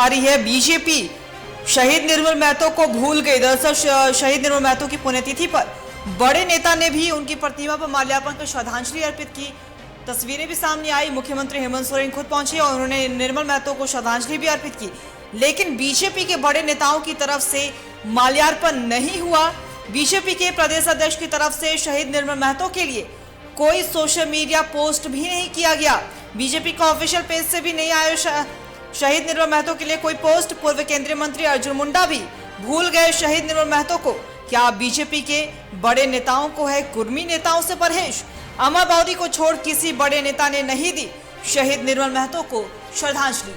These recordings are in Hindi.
रही है। बीजेपी शहीद निर्मल महतो को भूल गई। दरअसल शहीद निर्मल महतो की पुण्यतिथि पर बड़े नेता ने भी उनकी प्रतिमा पर माल्यार्पण कर श्रद्धांजलि अर्पित की। तस्वीरें भी सामने आई। मुख्यमंत्री हेमंत सोरेन खुद पहुंचे और उन्होंने निर्मल महतो को श्रद्धांजलि भी अर्पित की। लेकिन बीजेपी के बड़े नेताओं की तरफ से माल्यार्पण नहीं हुआ। बीजेपी के प्रदेश अध्यक्ष की तरफ से शहीद निर्मल महतो के लिए कोई सोशल मीडिया पोस्ट भी नहीं किया गया। बीजेपी का ऑफिशियल पेज से भी नहीं आया शहीद निर्मल महतो के लिए कोई पोस्ट। पूर्व केंद्रीय मंत्री अर्जुन मुंडा भी भूल गए शहीद निर्मल महतो को। क्या बीजेपी के बड़े नेताओं को है कुर्मी नेताओं से परहेज? अमर बाउदी को छोड़ किसी बड़े नेता ने नहीं दी शहीद निर्मल महतो को श्रद्धांजलि।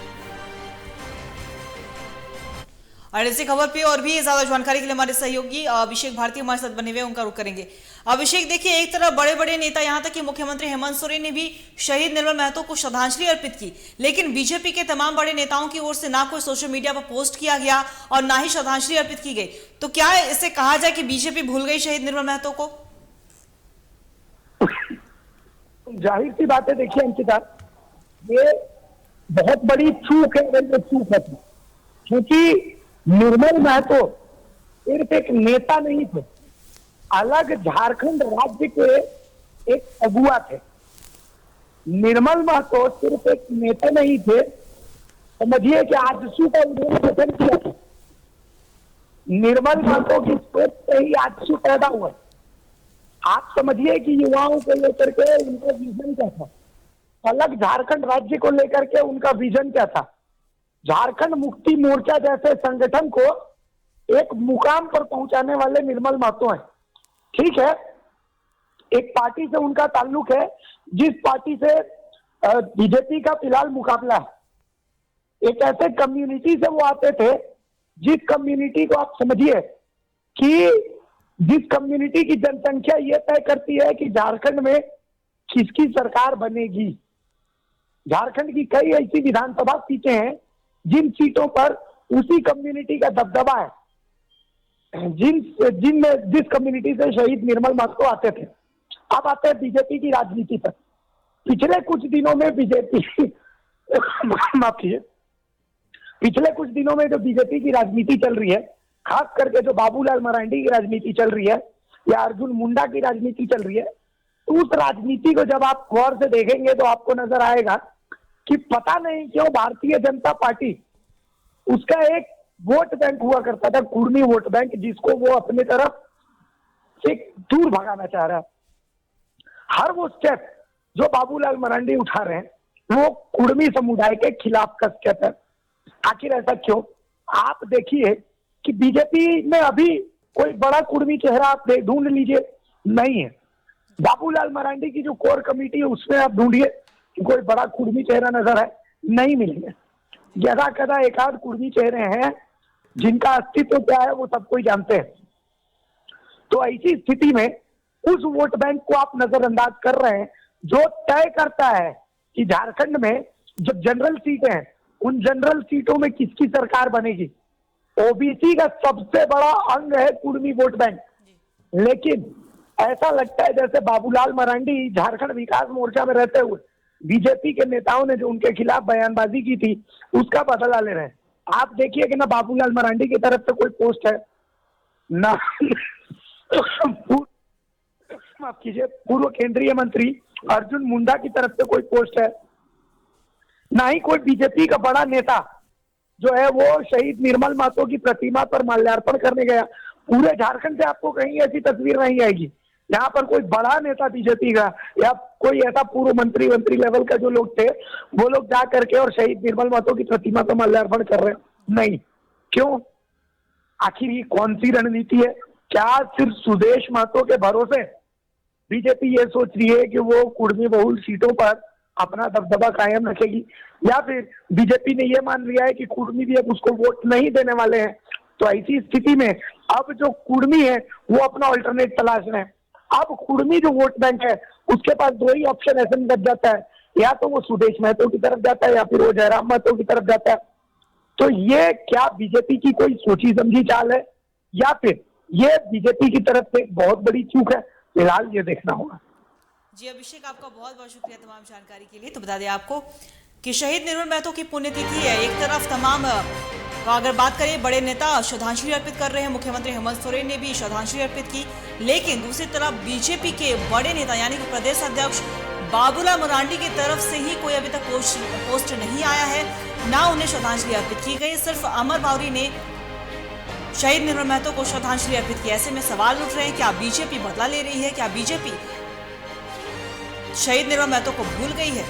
और इसी खबर पे और भी ज्यादा जानकारी के लिए हमारे सहयोगी अभिषेक भारती हमारे साथ बने हुए, उनका रुख करेंगे। अभिषेक, देखिए, एक तरफ बड़े बड़े नेता, यहाँ तक कि मुख्यमंत्री हेमंत सोरेन ने भी शहीद निर्मल महतो को श्रद्धांजलि अर्पित की, लेकिन बीजेपी के तमाम बड़े नेताओं की ओर से ना कोई सोशल मीडिया पर पोस्ट किया गया और ना ही श्रद्धांजलि अर्पित की गई। तो क्या इसे कहा जाए कि बीजेपी भूल गई शहीद निर्मल महतो को? जाहिर सी बात है, देखिए अंकिता, ये बहुत बड़ी चूक है, क्योंकि निर्मल महतो सिर्फ एक नेता नहीं थे, अलग झारखंड राज्य के एक अगुआ थे। निर्मल महतो सिर्फ एक नेता नहीं थे, समझिए कि आजसू का उन्होंने गठन किया था। निर्मल महतो की सोच से ही आजसू पैदा हुआ। आप समझिए कि युवाओं को लेकर के उनका विजन क्या था, अलग झारखंड राज्य को लेकर के उनका विजन क्या था। झारखंड मुक्ति मोर्चा जैसे संगठन को एक मुकाम पर पहुंचाने वाले निर्मल महतो हैं। ठीक है, एक पार्टी से उनका ताल्लुक है जिस पार्टी से बीजेपी का फिलहाल मुकाबला है। एक ऐसे कम्युनिटी से वो आते थे जिस कम्युनिटी को आप समझिए कि जिस कम्युनिटी की जनसंख्या ये तय करती है कि झारखंड में किसकी सरकार बनेगी। झारखंड की कई ऐसी विधानसभा सीटें हैं जिन पर उसी कम्युनिटी का दबदबा है, जिस कम्युनिटी से शहीद निर्मल महतो आते थे। अब आते हैं बीजेपी की राजनीति पर। पिछले कुछ दिनों में बीजेपी माफ कीजिए, पिछले कुछ दिनों में जो बीजेपी की राजनीति चल रही है, खास करके जो बाबूलाल मरांडी की राजनीति चल रही है या अर्जुन मुंडा की राजनीति चल रही है, तो उस राजनीति को जब आप गौर से देखेंगे तो आपको नजर आएगा कि पता नहीं क्यों भारतीय जनता पार्टी, उसका एक वोट बैंक हुआ करता था, कुर्मी वोट बैंक, जिसको वो अपने तरफ से दूर भगाना चाह रहा है। हर वो स्टेप जो बाबूलाल मरांडी उठा रहे हैं वो कुर्मी समुदाय के खिलाफ का स्टेप है। आखिर ऐसा क्यों? आप देखिए कि बीजेपी में अभी कोई बड़ा कुर्मी चेहरा आप ढूंढ लीजिए, नहीं है। बाबूलाल मरांडी की जो कोर कमेटी है उसमें आप ढूंढिए कि कोई बड़ा कुर्मी चेहरा नजर है, नहीं मिलेंगे। यदा कदा एक आध कुर्मी चेहरे हैं जिनका अस्तित्व क्या है वो सब कोई जानते हैं। तो ऐसी स्थिति में उस वोट बैंक को आप नजरअंदाज कर रहे हैं जो तय करता है कि झारखंड में जो जनरल सीटें हैं उन जनरल सीटों में किसकी सरकार बनेगी। ओबीसी का सबसे बड़ा अंग है कुर्मी वोट बैंक, लेकिन ऐसा लगता है जैसे बाबूलाल मरांडी झारखंड विकास मोर्चा में रहते हुए बीजेपी के नेताओं ने जो उनके खिलाफ बयानबाजी की थी उसका बदला ले रहे हैं। आप देखिए कि ना बाबूलाल मरांडी की तरफ से कोई पोस्ट है, ना माफ कीजिए पूर्व केंद्रीय मंत्री अर्जुन मुंडा की तरफ से कोई पोस्ट है, ना ही कोई बीजेपी का बड़ा नेता जो है वो शहीद निर्मल महतो की प्रतिमा पर माल्यार्पण करने गया। पूरे झारखंड से आपको कहीं ऐसी तस्वीर नहीं आएगी यहाँ पर कोई बड़ा नेता बीजेपी का या कोई ऐसा पूर्व मंत्री लेवल का जो लोग थे वो लोग जा करके और शहीद निर्मल महतो की प्रतिमा पर माल्यार्पण कर रहे हैं। नहीं, क्यों? आखिर ये कौन सी रणनीति है? क्या सिर्फ सुदेश महतो के भरोसे बीजेपी ये सोच रही है कि वो कुर्मी बहुल सीटों पर अपना दबदबा कायम रखेगी, या फिर बीजेपी ने ये मान लिया है कि कुर्मी भी अब उसको वोट नहीं देने वाले हैं? तो ऐसी स्थिति में अब जो कुर्मी है वो अपना अल्टरनेट तलाश रहे हैं। अब कुर्मी जो वोट बैंक है उसके पास दो ही ऑप्शन ऐसे में बच जाता है, या तो वो सुदेश महतो की तरफ जाता है या फिर वो जयराम महतो की तरफ जाता है। तो ये क्या बीजेपी की कोई सोची समझी चाल है या फिर ये बीजेपी की तरफ से बहुत बड़ी चूक है? फिलहाल ये देखना होगा। जी अभिषेक, आपका बहुत बहुत शुक्रिया तमाम जानकारी के लिए। तो बता दें आपको कि शहीद निर्मल महतो की पुण्यतिथि है। एक तरफ तमाम तो अगर बात करें बड़े नेता श्रद्धांजलि अर्पित कर रहे हैं, मुख्यमंत्री हेमंत सोरेन ने भी श्रद्धांजलि अर्पित की, लेकिन दूसरी तरफ बीजेपी के बड़े नेता यानी कि प्रदेश अध्यक्ष बाबूलाल मरांडी की तरफ से ही कोई अभी तक पोस्ट नहीं आया है, ना उन्हें श्रद्धांजलि अर्पित की गई। सिर्फ अमर बावरी ने शहीद निर्मल महतो को श्रद्धांजलि अर्पित की। ऐसे में सवाल उठ रहे हैं, क्या बीजेपी बदला ले रही है? क्या बीजेपी शहीद निर्मल महतो को भूल गई है?